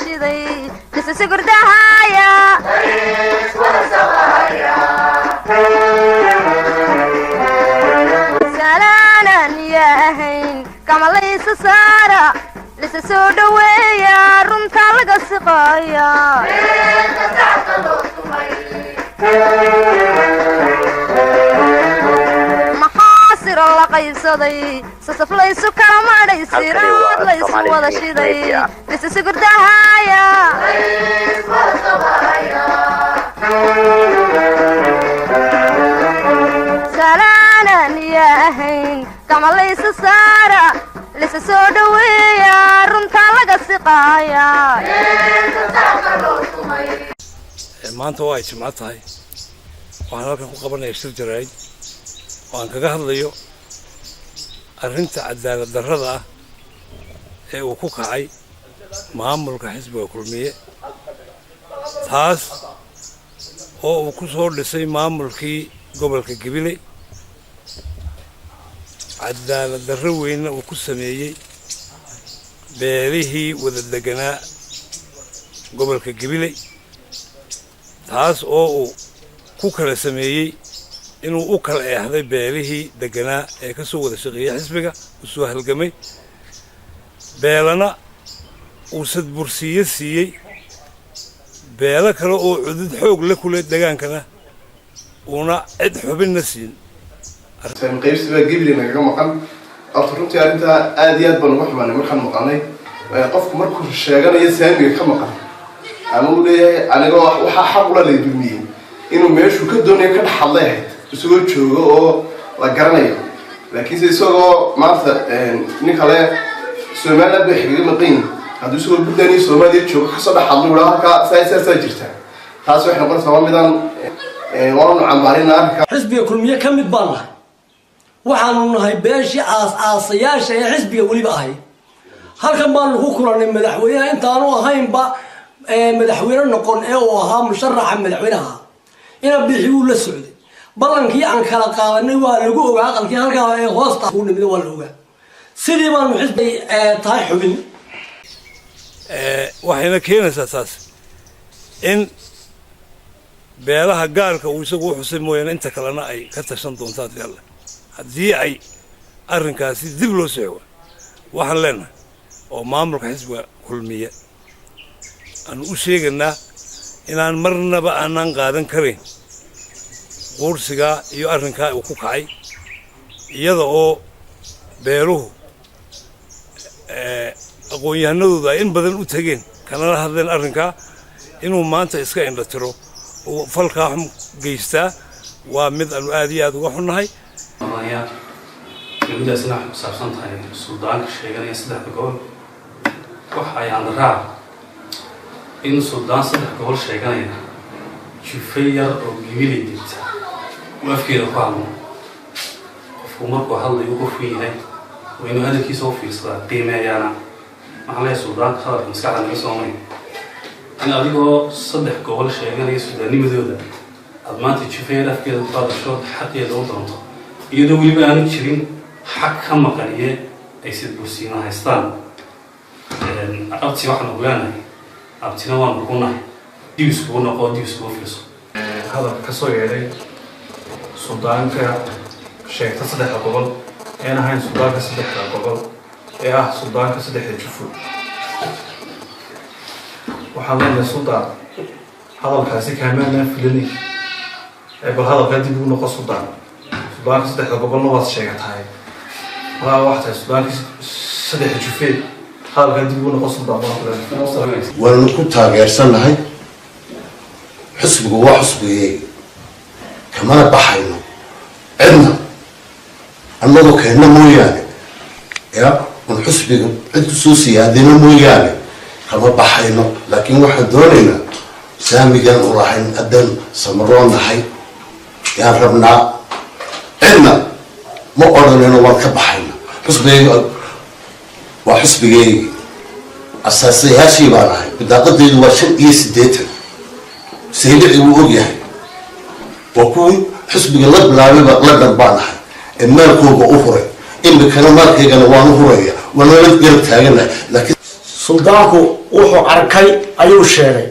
شيدي لسه سقردها يا سلانا يا هين كما ليس سارة لسه سودوية رمتا لقى سقايا محاصر الله قيصدي سسف ليسو كلام ليسيراد ليسو ولا شيدي لسه سقردها يا سلانا يا هين كما ليس سارة لسه سودوية رمتا لقى سقايا maanta waa ay jimco tahay waxaan halkan ku qabanaya shir jaraa'id oo aan kaga hadlayo arrinta cadaalad darrada ah ee uu ku kacay maamulka xisbiga kulmiye taas oo uu ku soo dhisay maamulkii gobolka Gabiley cadaalad darro weynna uu ku sameeyey beelihii wada deganaa gobolka Gabiley taas oo uu ku kala sameeyey inuu u kala eexday beelihii deganaa ee ka soo wada shaqeeyay xisbiga u soo halgamay beelana uu sadbursiye siiyey beelo kale oo cudud xoog la kula dagaankana una cid xubinna siin qaybsiga Gabiley naga maqan runtii arrinta aad iyo aad baan uga xumaanay markaan maqalnay qofku markuu sheeganayo saamiga ka maqan ama uu leeyahay aniga waxa xaq u leeyahay dulmiyay inuu meeshu ka doonayo ka dhaxlay isagoo joogo oo la garanayo laakiin isagoo maanta nin kale Soomaaliya bay xiga maqin haddii isagoo budani Soomaaliya joogo ka soo dhaxlay walaal halka saaysa jirta taas waxay noqonaysaa midaan waanu cambaarina xisbiga kulmiye ka mid baan lahay waxaanu nahay beeshii aasayaasha ee xisbiga waliba ahay halkan baan ku kulanay madaxweynaha intaanu ahaynba madaxweyne noqon ee uu ahaa musharaxa madaxweynaha ina bixi uu la socday balankii aan kala qaadanay waa lagu ogaa aqalkii halka ee hoosta uu nimid waa la ogaa sidii baan xisbi tahay xubin waxayna keenaysaa taas in beelaha gaarka uu isagu xusay mooyaan inta kalena ay ka tashan doontaan yalla haddii ay arrinkaasi dib loo soo waxaan leenahay oo maamulka xisbiga kulmiye aan u sheeganaa inaan marnaba aanan qaadan karin qoorsiga iyo arrinka uu ku kacay iyada oo beeluhu aqoon-yahanadooda in badan u tageen kana hadleen arrinka inuu maanta iska indhatiro oo falkaa xum geystaa waa mid aanu aad iyo aad uga xunnahay gabadhaasina waxay ku saabsan tahay suldaanka sheeganaya saddexda gobol waxa ay andaraa in suldaan saddex gobol sheeganaya jufay yar oo Gabiley degta uu afkeeda ku hadlo qofku markuu hadlayo uu qofku yahay waa inuu hadalkiisa u fiirsadaa qiimeeyaana maxaa leeyahay suldaanka hadalka maskaxda naga soo maray in adigoo saddex gobol sheeganaya suldaanimadooda aad maanta jufay yar afkeeda ku hadasho xaqeeda u doonto iyadoo weliba aanu jirin xaq ka maqaniye ay sadbursiina haystaan abti waxaan ogaanahay abtina waan ku nahay dib iskugu noqo dib iskugu fiirso hadalka ka soo yeedhay suldaanka sheegta saddexda gobol een ahayn suldaanka saddexda gobol ee ah suldaanka saddexda jufo waxaan leenahay suldaan hadalkaasi kaamaanaa filanay bal hadalkaa dib ugu noqo suldaan suldaanka saddexda gobolna waad sheegatahay walaa waxtahay suldaanka saddexda jufeed hadalkaa dib ugu noqo suldaan waanu ku taageersanahay xisbigu waa xisbigay kamana baxayno cidna annagoo keenna mooyaane ya un xisbiga cid kusoo siyaadina mooyaane kama baxayno laakiin waxaan doonaynaa saamigan u lahayn haddaan samaroon nahay yaan rabnaa cidna ma odhanayno waan ka baxayna xisbigayga waa xisbigaygi asaasayaashii baan ahay bidaaqadaydu waa 85 saylici wuu og yahay waa kuwii xisbiga la bilaabayba la dhanbaan ahay ee maalkooga u huray imikana maalkaygana waan u huraya waana la garab taaganahay laakiin suldaanku wuxuu arkay ayuu sheegay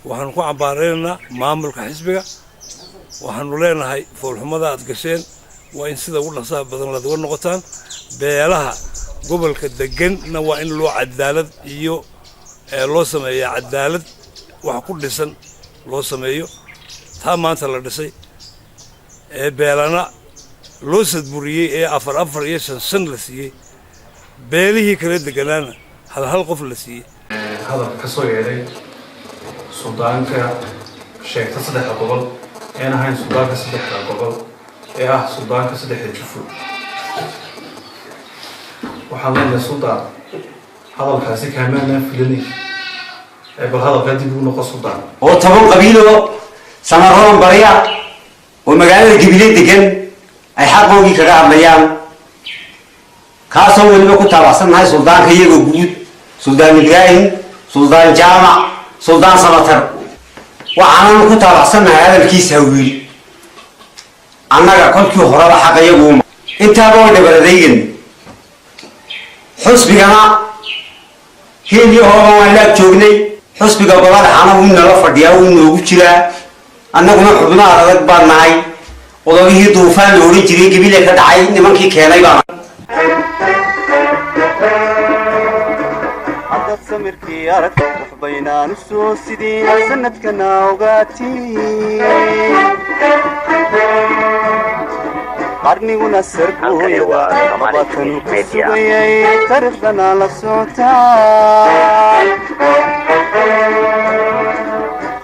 waxaan ku cambaaraynaa maamulka xisbiga waxaanu leenahay foolxumada aad gasheen waa in sida ugu dhaqsaha badan laad uga noqotaan beelaha gobolka deganna waa in loo cadaalad iyo loo sameeyaa cadaalad wax ku dhisan loo sameeyo taa maanta la dhisay beelana loo sadburiyey ee 4 iyo 5 la siiyey beelihii kala deganaana hal qof la siiyey hadal ka soo yeeray suldaanka sheegta 3 gobol een ahayn suldaanka 3 gobol ee ah suldaanka 3 jufo waxaan leenahay suldaan hadalkaasi kaamaan filanay bal hadalka dib u noqo suldaan oo 10 qabiilo samaroon bariya oo magaalada Gibiley degan ay xaqoogii kaga hadlayaan kaasoo waliba ku taabacsannahay suldaanka iyaga guud suldaan Ibrahim suldaan Jaamac suldaan Samatar waxaan ku taabacsannahay hadalkiisa wiil annaga kolkii horeba xaq iyagu intaaba way dhabaradayeen xusbigana hiliyo waan la joognay xusbiga gobolaha uu nala fadhiyaa uu noogu jiraa annaguna xubnaha adag baan nahay odagii duufaan loo oran jiray Gibiley ka dhacay nimankii keenay baan hadda samirkii arag wax baynaan soo sidii sanadkana ogaati qarniguna sarkooyada watan ku sugayay taariikhdana la socotaan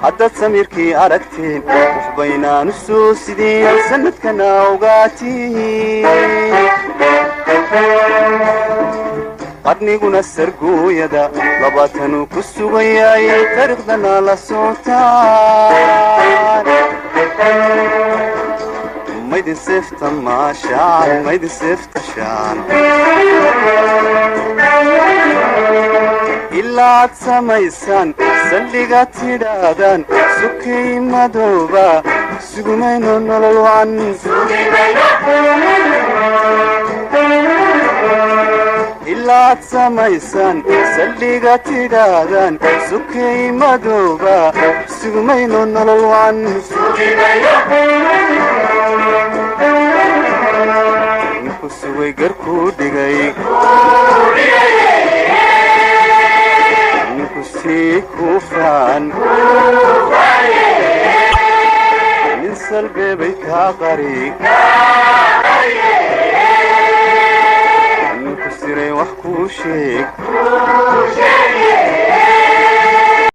hadda samirkii aragteen wax baynaan soo sidii sanadkana ogaati qarniguna sarkooyada watan ku sugayay taariikhdana la socotaan ميد سفت ما شعر ميد سفت شعر إلا تسميسان سلقت دادان سكي مدوبا سقمين نلوان إلا تسميسان سلقت دادان سكي مدوبا سقمين نلوان نكسوي قركو دقاي نكسي كوفان من سلبي بيكا غريق نكسري وحكو شيك